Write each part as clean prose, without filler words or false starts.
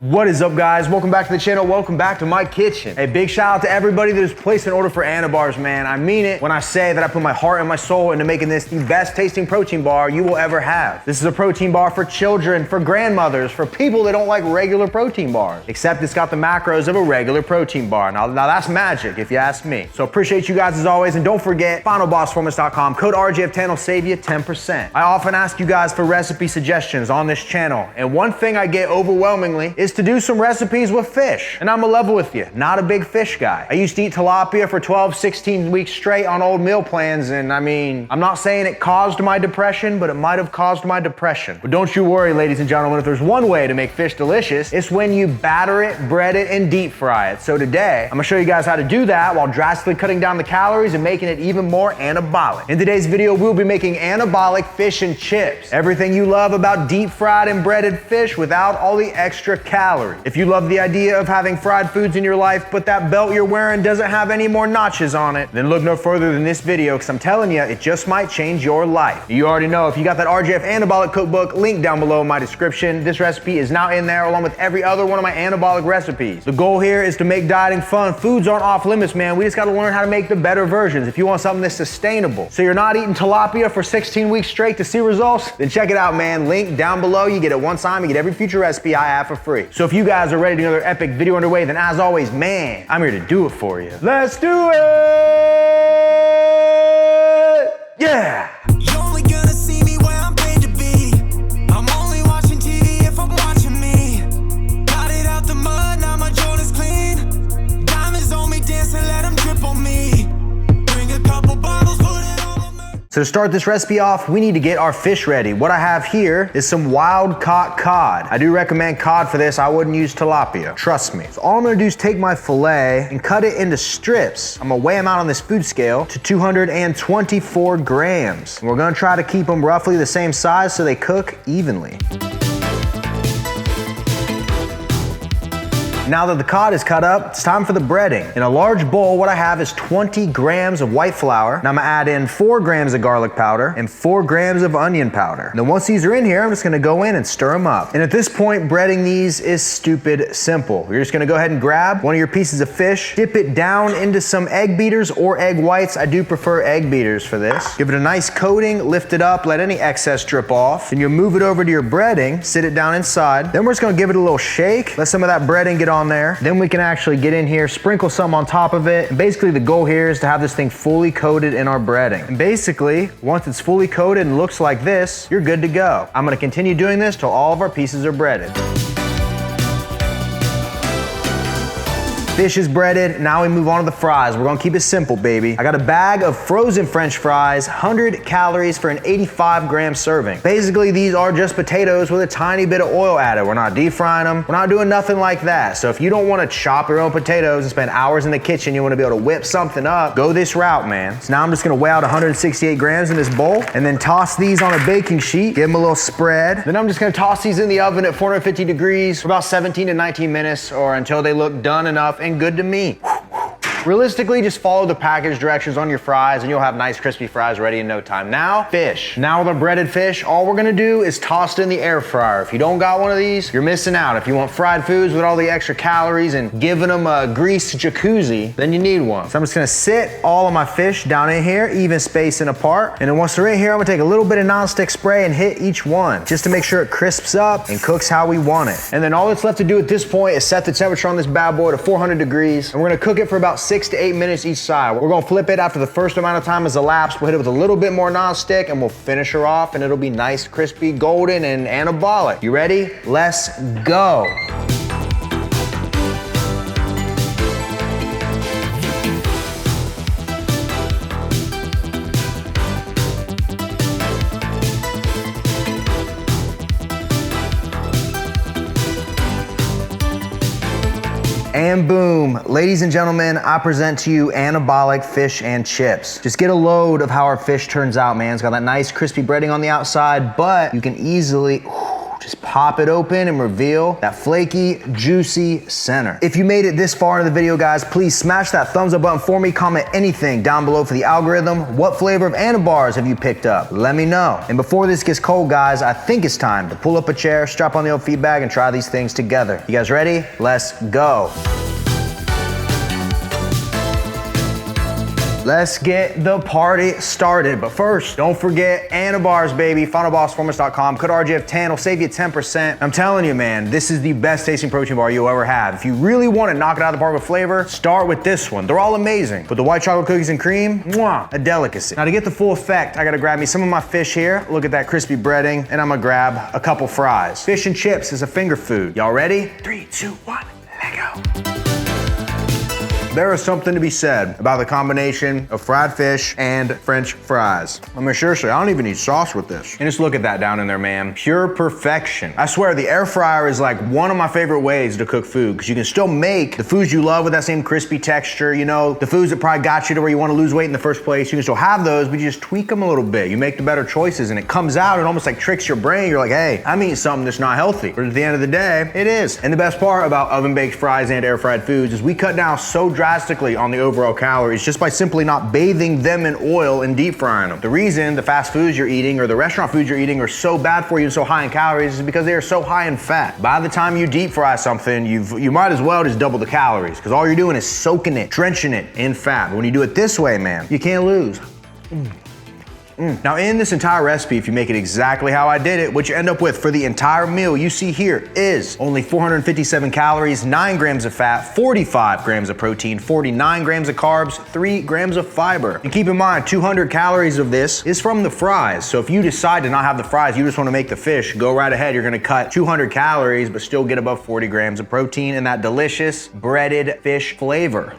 What is up, guys? Welcome back to the channel. Welcome back to my kitchen. A big shout out to everybody that has placed an order for Anabars, man. I mean it when I say that I put my heart and my soul into making this the best tasting protein bar you will ever have. This is a protein bar for children, for grandmothers, for people that don't like regular protein bars. Except it's got the macros of a regular protein bar. Now that's magic, if you ask me. So appreciate you guys as always, and don't forget, finalbossformance.com, code RGF10 will save you 10%. I often ask you guys for recipe suggestions on this channel, and one thing I get overwhelmingly is to do some recipes with fish. And I'm a level with you, not a big fish guy. I used to eat tilapia for 12, 16 weeks straight on old meal plans, and I mean, I'm not saying it caused my depression, but it might have caused my depression. But don't you worry, ladies and gentlemen, if there's one way to make fish delicious, it's when you batter it, bread it, and deep fry it. So today, I'm gonna show you guys how to do that while drastically cutting down the calories and making it even more anabolic. In today's video, we'll be making anabolic fish and chips. Everything you love about deep fried and breaded fish without all the extra calories. If you love the idea of having fried foods in your life, but that belt you're wearing doesn't have any more notches on it, then look no further than this video, because I'm telling you, it just might change your life. You already know, if you got that RGF Anabolic cookbook, link down below in my description. This recipe is now in there along with every other one of my anabolic recipes. The goal here is to make dieting fun. Foods aren't off limits, man. We just gotta learn how to make the better versions. If you want something that's sustainable, so you're not eating tilapia for 16 weeks straight to see results, then check it out, man. Link down below. You get it one time, you get every future recipe I have for free. So if you guys are ready to get another epic video underway, then as always, man, I'm here to do it for you. Let's do it! Yeah! You're only gonna see me where I'm paid to be. I'm only watching TV if I'm watching me. Got it out the mud, now my Jordan's clean. Diamonds on me dancing, let them drip on me. Bring a couple bottles, put it on me. So to start this recipe off, we need to get our fish ready. What I have here is some wild caught cod. I do recommend cod for this. I wouldn't use tilapia, trust me. So all I'm gonna do is take my filet and cut it into strips. I'm gonna weigh them out on this food scale to 224 grams. And we're gonna try to keep them roughly the same size so they cook evenly. Now that the cod is cut up, it's time for the breading. In a large bowl, what I have is 20 grams of white flour. Now I'm gonna add in 4 grams of garlic powder and 4 grams of onion powder. And then once these are in here, I'm just gonna go in and stir them up. And at this point, breading these is stupid simple. You're just gonna go ahead and grab one of your pieces of fish, dip it down into some egg beaters or egg whites. I do prefer egg beaters for this. Give it a nice coating, lift it up, let any excess drip off. Then you'll move it over to your breading, sit it down inside. Then we're just gonna give it a little shake, let some of that breading get on there. Then we can actually get in here, sprinkle some on top of it. And basically the goal here is to have this thing fully coated in our breading. And basically, once it's fully coated and looks like this, you're good to go. I'm gonna continue doing this till all of our pieces are breaded. Fish is breaded, now we move on to the fries. We're gonna keep it simple, baby. I got a bag of frozen French fries, 100 calories for an 85 gram serving. Basically, these are just potatoes with a tiny bit of oil added. We're not deep frying them. We're not doing nothing like that. So if you don't wanna chop your own potatoes and spend hours in the kitchen, you wanna be able to whip something up, go this route, man. So now I'm just gonna weigh out 168 grams in this bowl and then toss these on a baking sheet, give them a little spread. Then I'm just gonna toss these in the oven at 450 degrees for about 17 to 19 minutes or until they look done enough and good to me. Realistically, just follow the package directions on your fries and you'll have nice crispy fries ready in no time. Now, fish. Now with our breaded fish, all we're gonna do is toss it in the air fryer. If you don't got one of these, you're missing out. If you want fried foods with all the extra calories and giving them a greased jacuzzi, then you need one. So I'm just gonna sit all of my fish down in here, even spacing apart. And then once they're in here, I'm gonna take a little bit of nonstick spray and hit each one, just to make sure it crisps up and cooks how we want it. And then all that's left to do at this point is set the temperature on this bad boy to 400 degrees. And we're gonna cook it for about 6 to 8 minutes each side. We're gonna flip it after the first amount of time has elapsed. We'll hit it with a little bit more nonstick and we'll finish her off and it'll be nice, crispy, golden, and anabolic. You ready? Let's go. And boom, ladies and gentlemen, I present to you anabolic fish and chips. Just get a load of how our fish turns out, man. It's got that nice crispy breading on the outside, but you can easily Just pop it open and reveal that flaky, juicy center. If you made it this far in the video, guys, please smash that thumbs up button for me. Comment anything down below for the algorithm. What flavor of Anabars have you picked up? Let me know. And before this gets cold, guys, I think it's time to pull up a chair, strap on the old feed bag, and try these things together. You guys ready? Let's go. Let's get the party started. But first, don't forget Anabars, baby. FinalBossPerformance.com. Code RGF10 will save you 10%. I'm telling you, man, this is the best tasting protein bar you'll ever have. If you really want to knock it out of the park with flavor, start with this one. They're all amazing. But the white chocolate cookies and cream, mwah, a delicacy. Now to get the full effect, I gotta grab me some of my fish here. Look at that crispy breading, and I'm gonna grab a couple fries. Fish and chips is a finger food. Y'all ready? 3, 2, 1, let go. There is something to be said about the combination of fried fish and French fries. I mean, seriously, I don't even need sauce with this. And just look at that down in there, man. Pure perfection. I swear, the air fryer is like one of my favorite ways to cook food, because you can still make the foods you love with that same crispy texture, you know, the foods that probably got you to where you want to lose weight in the first place. You can still have those, but you just tweak them a little bit. You make the better choices, and it comes out and almost like tricks your brain. You're like, hey, I'm eating something that's not healthy. But at the end of the day, it is. And the best part about oven-baked fries and air-fried foods is we cut down so drastically on the overall calories just by simply not bathing them in oil and deep frying them. The reason the fast foods you're eating or the restaurant foods you're eating are so bad for you and so high in calories is because they are so high in fat. By the time you deep fry something, you might as well just double the calories, because all you're doing is soaking it, drenching it in fat. But when you do it this way, man, you can't lose. Now in this entire recipe, if you make it exactly how I did it, what you end up with for the entire meal you see here is only 457 calories, 9 grams of fat, 45 grams of protein, 49 grams of carbs, 3 grams of fiber. And keep in mind, 200 calories of this is from the fries. So if you decide to not have the fries, you just want to make the fish, go right ahead. You're gonna cut 200 calories, but still get above 40 grams of protein and that delicious breaded fish flavor.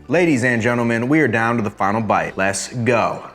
Ladies and gentlemen, we are down to the final bite. Let's go.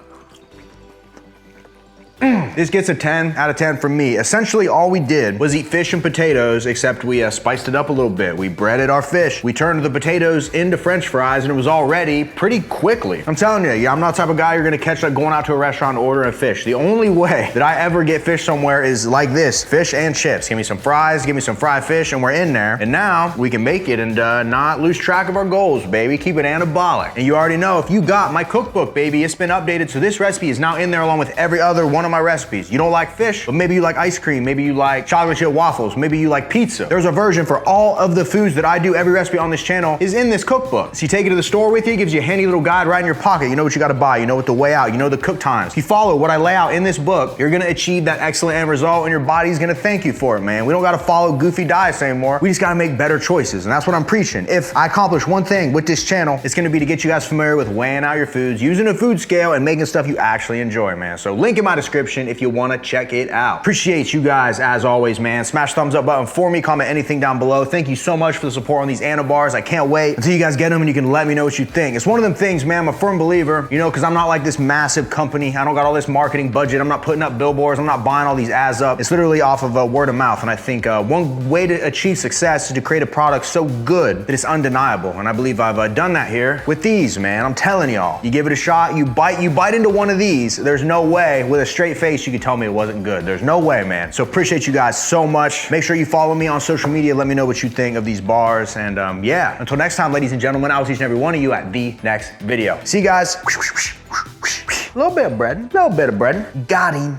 This gets a 10 out of 10 from me. Essentially, all we did was eat fish and potatoes, except we spiced it up a little bit. We breaded our fish. We turned the potatoes into French fries, and it was all ready pretty quickly. I'm telling you, I'm not the type of guy you're gonna catch like going out to a restaurant and ordering a fish. The only way that I ever get fish somewhere is like this, fish and chips. Give me some fries, give me some fried fish, and we're in there. And now we can make it and not lose track of our goals, baby. Keep it anabolic. And you already know, if you got my cookbook, baby, it's been updated. So this recipe is now in there along with every other one of my recipes. You don't like fish, but maybe you like ice cream, maybe you like chocolate chip waffles, maybe you like pizza. There's a version for all of the foods that I do. Every recipe on this channel is in this cookbook. So you take it to the store with you, it gives you a handy little guide right in your pocket. You know what you gotta buy, you know what to weigh out, you know the cook times. If you follow what I lay out in this book, you're gonna achieve that excellent end result, and your body's gonna thank you for it, man. We don't gotta follow goofy diets anymore. We just gotta make better choices, and that's what I'm preaching. If I accomplish one thing with this channel, it's gonna be to get you guys familiar with weighing out your foods, using a food scale, and making stuff you actually enjoy, man. So link in my description if you wanna check it out. Appreciate you guys as always, man. Smash thumbs up button for me, comment anything down below. Thank you so much for the support on these Anabars. I can't wait until you guys get them and you can let me know what you think. It's one of them things, man, I'm a firm believer, you know, because I'm not like this massive company. I don't got all this marketing budget. I'm not putting up billboards. I'm not buying all these ads up. It's literally off of word of mouth. And I think one way to achieve success is to create a product so good that it's undeniable. And I believe I've done that here with these, man. I'm telling y'all, you give it a shot, you bite into one of these, there's no way with a straight face you can tell me it wasn't good. There's no way, man. So appreciate you guys so much. Make sure you follow me on social media. Let me know what you think of these bars. And yeah, until next time, ladies and gentlemen, I will see each and every one of you at the next video. See you guys. A little bit of bread. Got him.